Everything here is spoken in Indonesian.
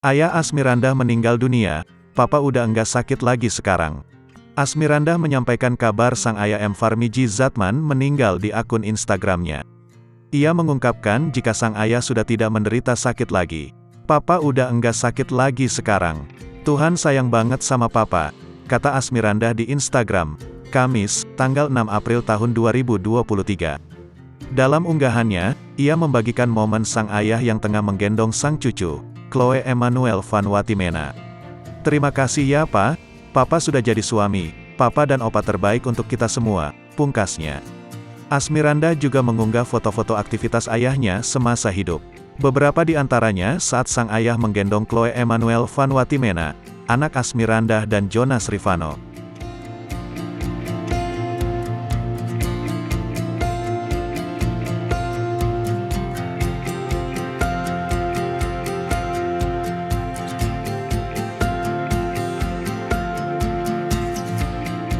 Ayah Asmirandah meninggal dunia, Papa udah enggak sakit lagi sekarang. Asmirandah menyampaikan kabar sang ayah M. Farmiji Zatman meninggal di akun Instagramnya. Ia mengungkapkan jika sang ayah sudah tidak menderita sakit lagi. Papa udah enggak sakit lagi sekarang. Tuhan sayang banget sama Papa, kata Asmirandah di Instagram, Kamis, tanggal 6 April tahun 2023. Dalam unggahannya, ia membagikan momen sang ayah yang tengah menggendong sang cucu, Chloe Emmanuel Van Watimena. Terima kasih ya Pa, Papa sudah jadi suami, Papa dan Opa terbaik untuk kita semua, pungkasnya. Asmirandah juga mengunggah foto-foto aktivitas ayahnya semasa hidup. Beberapa di antaranya saat sang ayah menggendong Chloe Emmanuel Van Watimena, anak Asmirandah dan Jonas Rifano.